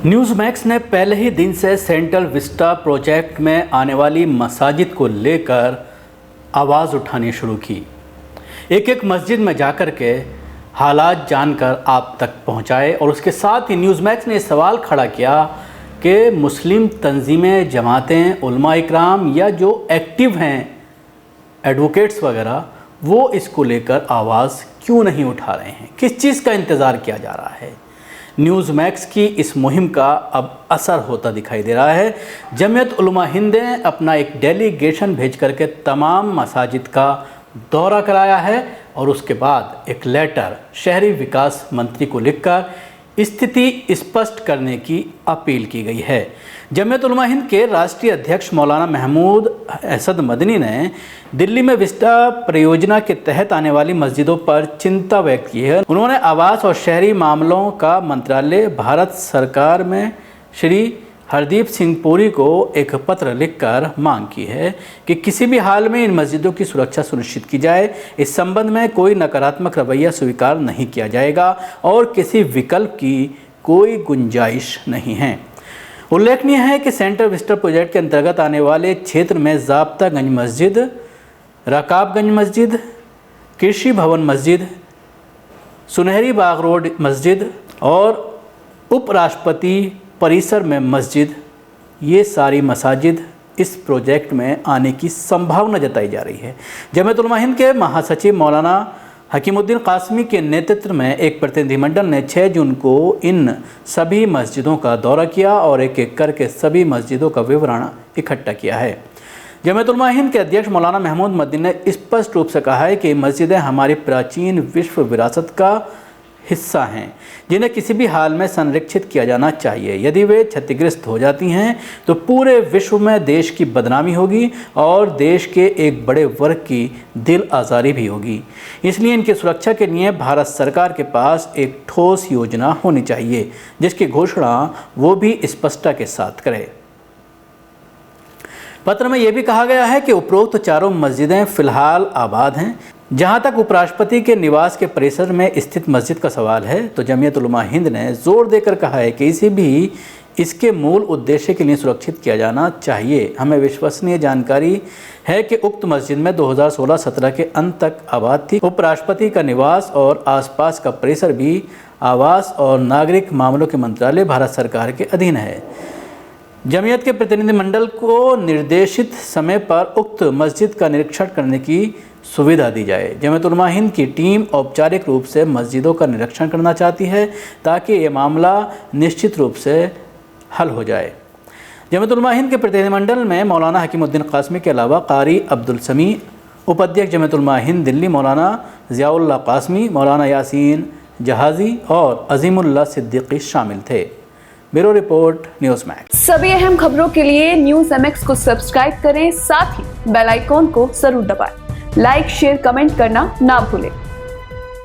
News max ने पहले ही दिन से सेंट्रल विस्टा प्रोजेक्ट में आने वाली मसाजिद को लेकर आवाज़ उठानी शुरू की। एक एक मस्जिद में जाकर के हालात जानकर आप तक पहुंचाए और उसके साथ ही न्यूज़ मैक्स ने सवाल खड़ा किया कि मुस्लिम तंजीमें, जमातें, उलमा इकराम या जो एक्टिव हैं एडवोकेट्स वगैरह, वो इसको लेकर आवाज़ क्यों नहीं उठा रहे हैं, किस चीज़ का इंतज़ार किया जा रहा है। न्यूज़ मैक्स की इस मुहिम का अब असर होता दिखाई दे रहा है। जमीयत उलमा हिंद ने अपना एक डेलीगेशन भेज करके तमाम मसाजिद का दौरा कराया है और उसके बाद एक लेटर शहरी विकास मंत्री को लिखकर स्थिति स्पष्ट करने की अपील की गई है। जमीयत उलमा हिंद के राष्ट्रीय अध्यक्ष मौलाना महमूद असद मदनी ने दिल्ली में विस्टा परियोजना के तहत आने वाली मस्जिदों पर चिंता व्यक्त की है। उन्होंने आवास और शहरी मामलों का मंत्रालय भारत सरकार में श्री हरदीप सिंह पुरी को एक पत्र लिखकर मांग की है कि किसी भी हाल में इन मस्जिदों की सुरक्षा सुनिश्चित की जाए। इस संबंध में कोई नकारात्मक रवैया स्वीकार नहीं किया जाएगा और किसी विकल्प की कोई गुंजाइश नहीं है। उल्लेखनीय है कि सेंट्रल विस्टा प्रोजेक्ट के अंतर्गत आने वाले क्षेत्र में ज़ाब्तागंज मस्जिद, रकाबगंज मस्जिद, कृषि भवन मस्जिद, सुनहरी बाग रोड मस्जिद और उपराष्ट्रपति परिसर में मस्जिद, ये सारी मसाजिद इस प्रोजेक्ट में आने की संभावना जताई जा रही है। जमीयत उलमा हिंद के महासचिव मौलाना हकीमुद्दीन कासमी के नेतृत्व में एक प्रतिनिधिमंडल ने 6 जून को इन सभी मस्जिदों का दौरा किया और एक एक करके सभी मस्जिदों का विवरण इकट्ठा किया है। जमीयत उलमा हिंद के अध्यक्ष मौलाना महमूद मदनी ने स्पष्ट रूप से कहा है कि मस्जिदें हमारी प्राचीन विश्व विरासत का हिस्सा हैं, जिन्हें किसी भी हाल में संरक्षित किया जाना चाहिए। यदि वे क्षतिग्रस्त हो जाती हैं तो पूरे विश्व में देश की बदनामी होगी और देश के एक बड़े वर्ग की दिल आज़ारी भी होगी। इसलिए इनकी सुरक्षा के लिए भारत सरकार के पास एक ठोस योजना होनी चाहिए, जिसकी घोषणा वो भी स्पष्टता के साथ करे। पत्र में यह भी कहा गया है कि उपरोक्त चारों मस्जिदें फिलहाल आबाद हैं। जहां तक उपराष्ट्रपति के निवास के परिसर में स्थित मस्जिद का सवाल है, तो जमीयत उलमा हिंद ने जोर देकर कहा है कि इसे भी इसके मूल उद्देश्य के लिए सुरक्षित किया जाना चाहिए। हमें विश्वसनीय जानकारी है कि उक्त मस्जिद में 2016-17 के अंत तक आबाद थी। उपराष्ट्रपति का निवास और आसपास का परिसर भी आवास और नागरिक मामलों के मंत्रालय भारत सरकार के अधीन है। जमीयत के प्रतिनिधिमंडल को निर्देशित समय पर उक्त मस्जिद का निरीक्षण करने की सुविधा दी जाए। जमीयत उलमा हिंद की टीम औपचारिक रूप से मस्जिदों का निरीक्षण करना चाहती है ताकि ये मामला निश्चित रूप से हल हो जाए। जमीयत उलमा हिंद के प्रतिनिधिमंडल में मौलाना हकीमुद्दीन कासमी के अलावा कारी अब्दुल समी, उपाध्यक्ष जमीयत उलमा हिंद दिल्ली मौलाना ज़ियाउल्लाह कासमी, मौलाना यासीन जहाज़ी और अज़ीमुल्लाह सिद्दीकी शामिल थे। Bureau report, news max. सभी अहम खबरों के लिए न्यूज़ MX को सब्सक्राइब करें, साथ ही बेल आइकॉन को जरूर दबाएं। लाइक, शेयर, कमेंट करना ना भूलें।